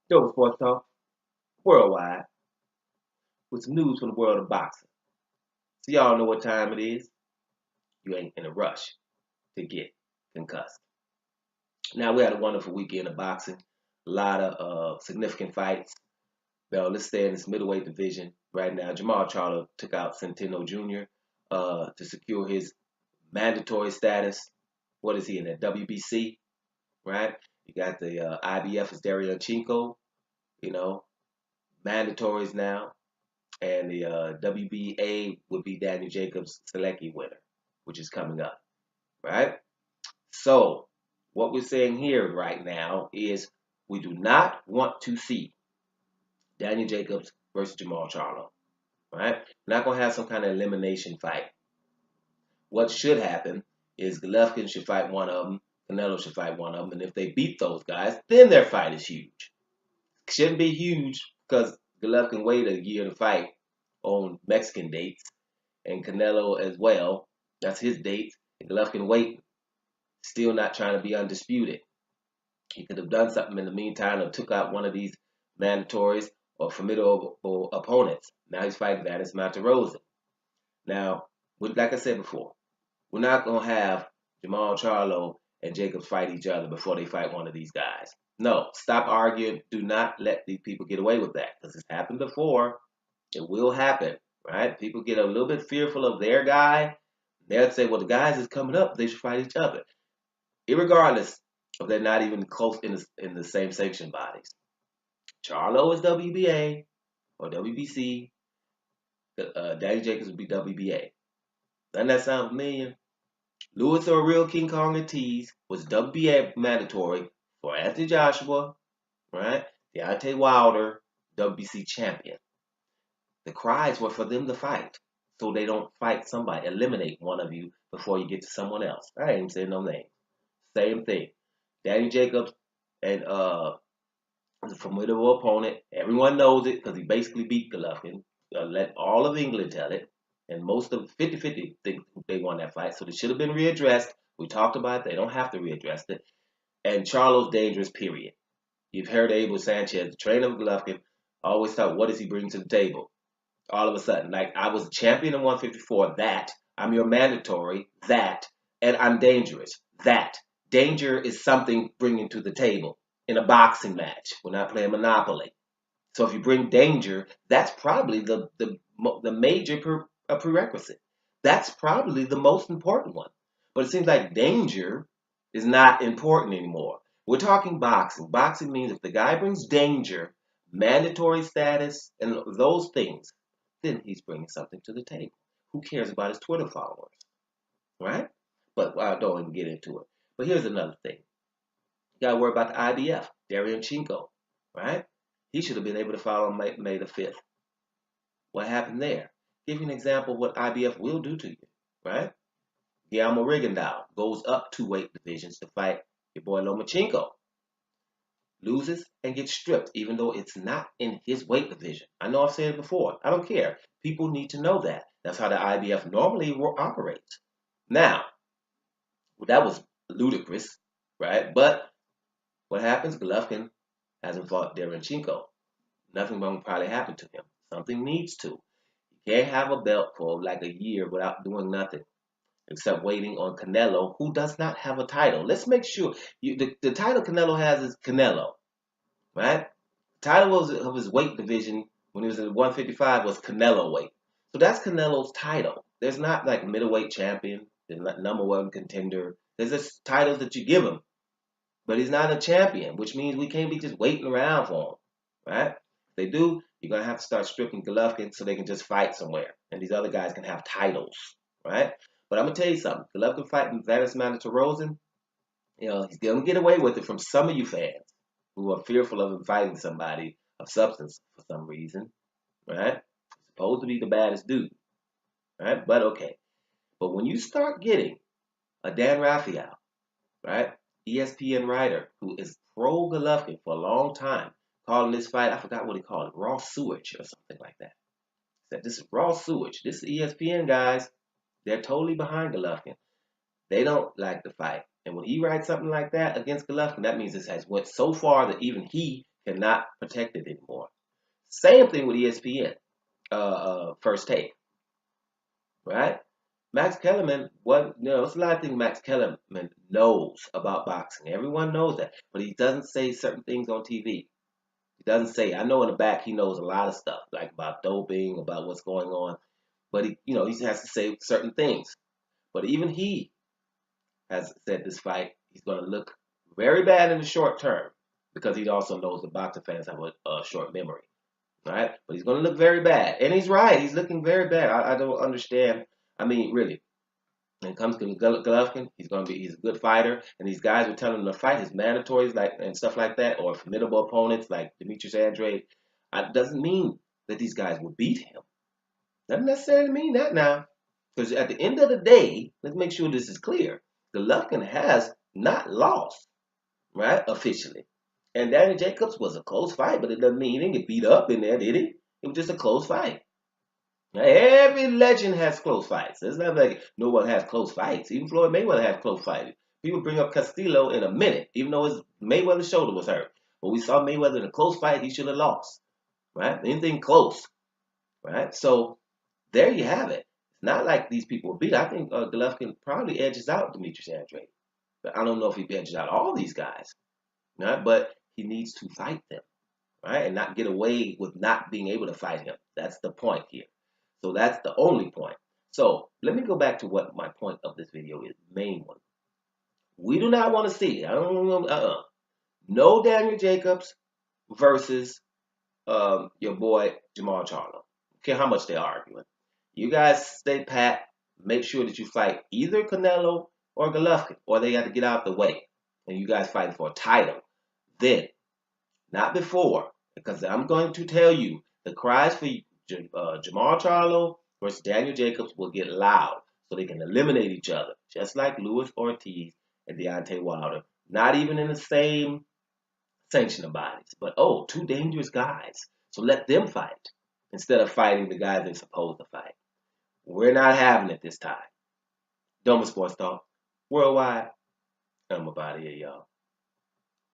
Dope Sports Talk worldwide with some news from the world of boxing. So y'all know what time it is. You ain't in a rush to get concussed. Now we had a wonderful weekend of boxing. A lot of significant fights. Well, let's stay in this middleweight division right now. Jermall Charlo took out Centeno Jr. To secure his mandatory status. What is he in that WBC? Right? You got the IBF is Chinko. You know, mandatories now. And the WBA would be Daniel Jacobs' Selecki winner, which is coming up, right? So what we're saying here right now is we do not want to see Daniel Jacobs versus Jermall Charlo, right? We're not going to have some kind of elimination fight. What should happen is Golovkin should fight one of them, Canelo should fight one of them, and if they beat those guys, then their fight is huge. Shouldn't be huge because Golovkin waited a year to fight on Mexican dates, and Canelo as well. That's his date. And Golovkin waiting, still not trying to be undisputed. He could have done something in the meantime or took out one of these mandatories or formidable opponents. Now he's fighting Vanis Matarosa. Now, like I said before, we're not going to have Jermall Charlo and Jacobs fight each other before they fight one of these guys. No, stop arguing. Do not let these people get away with that because it's happened before. It will happen, right? People get a little bit fearful of their guy. They'll say, well, the guys is coming up. They should fight each other. Irregardless of they're not even close in the same sanction bodies. Charlo is WBA or WBC. Danny Jacobs would be WBA. Doesn't that sound familiar? Lewis or Real King Kong Ortiz was WBA mandatory for Anthony Joshua, right? Deontay Wilder, WBC champion. The cries were for them to fight, so they don't fight somebody, eliminate one of you before you get to someone else. I ain't saying no name. Same thing. Danny Jacobs and was a formidable opponent. Everyone knows it because he basically beat Golovkin. Let all of England tell it. And most of 50-50 think they won that fight. So they should have been readdressed. We talked about it. They don't have to readdress it. And Charlo's dangerous, period. You've heard Abel Sanchez, the trainer of Golovkin, always talk, what does he bring to the table? All of a sudden, like, I was a champion in 154, that. I'm your mandatory, that. And I'm dangerous, that. Danger is something bringing to the table in a boxing match. We're not playing Monopoly. So if you bring danger, that's probably the major prerequisite. That's probably the most important one. But it seems like danger is not important anymore. We're talking boxing. Boxing means if the guy brings danger, mandatory status, and those things, then he's bringing something to the table. Who cares about his Twitter followers, right? But I don't even get into it. But here's another thing. You got to worry about the IBF, Chinko, right? He should have been able to file on May the 5th. What happened there? Give you an example of what IBF will do to you, right? Guillermo Rigondeaux goes up 2 weight divisions to fight your boy Lomachenko. Loses and gets stripped, even though it's not in his weight division. I know I've said it before. I don't care. People need to know that. That's how the IBF normally operates. Now, that was ludicrous, right? But what happens? Golovkin hasn't fought Chinko. Nothing will probably happen to him. Something needs to. You can't have a belt for like a year without doing nothing except waiting on Canelo, who does not have a title. Let's make sure the title Canelo has is Canelo, right? The title of his weight division when he was at 155 was Canelo weight. So that's Canelo's title. There's not like middleweight champion, there's not number one contender. There's just titles that you give him. But he's not a champion, which means we can't be just waiting around for him, right? If they do, you're going to have to start stripping Golovkin so they can just fight somewhere. And these other guys can have titles, right? But I'm going to tell you something. Golovkin fighting Vanis Matarosa, he's going to get away with it from some of you fans who are fearful of him fighting somebody of substance for some reason, right? Supposed to be the baddest dude, right? But okay. But when you start getting a Dan Raphael, right? ESPN writer who is pro Golovkin for a long time, calling this fight, I forgot what he called it, raw sewage or something like that. He said, this is raw sewage. This is ESPN guys. They're totally behind Golovkin. They don't like the fight. And when he writes something like that against Golovkin, that means this has went so far that even he cannot protect it anymore. Same thing with ESPN, First Take, right? Max Kellerman, it's a lot of things Max Kellerman knows about boxing. Everyone knows that, but he doesn't say certain things on TV. He doesn't say. I know in the back he knows a lot of stuff, like about doping, about what's going on, but he has to say certain things. But even he has said this fight, he's going to look very bad in the short term because he also knows the boxing fans have a short memory, right? But he's going to look very bad, and he's right. He's looking very bad. I don't understand. I mean, really, when it comes to Golovkin, he's a good fighter, and these guys are telling him to fight his mandatories and stuff like that, or formidable opponents like Demetrius Andrade. It doesn't mean that these guys will beat him. Doesn't necessarily mean that now, because at the end of the day, let's make sure this is clear. Golovkin has not lost, right, officially. And Danny Jacobs was a close fight, but it doesn't mean he didn't get beat up in there, did he? It was just a close fight. Every legend has close fights. It's not like no one has close fights. Even Floyd Mayweather has close fights. People bring up Castillo in a minute, even though his Mayweather's shoulder was hurt. But we saw Mayweather in a close fight, he should have lost, right? Anything close, right? So there you have it. It's not like these people were beat. I think Golovkin probably edges out Demetrius Andrade. But I don't know if he edges out all these guys, right? But he needs to fight them, right? And not get away with not being able to fight him. That's the point here. So that's the only point. So let me go back to what my point of this video is, main one. We do not want to see, no Daniel Jacobs versus your boy Jermall Charlo. Don't care how much they're arguing. You guys stay pat. Make sure that you fight either Canelo or Golovkin, or they got to get out the way. And you guys fighting for a title. Then, not before, because I'm going to tell you the cries for Jermall Charlo versus Daniel Jacobs will get loud, so they can eliminate each other, just like Luis Ortiz and Deontay Wilder. Not even in the same sanctioning bodies, but two dangerous guys. So let them fight instead of fighting the guys they're supposed to fight. We're not having it this time. Doma Sports Talk, worldwide. I'm about here, y'all.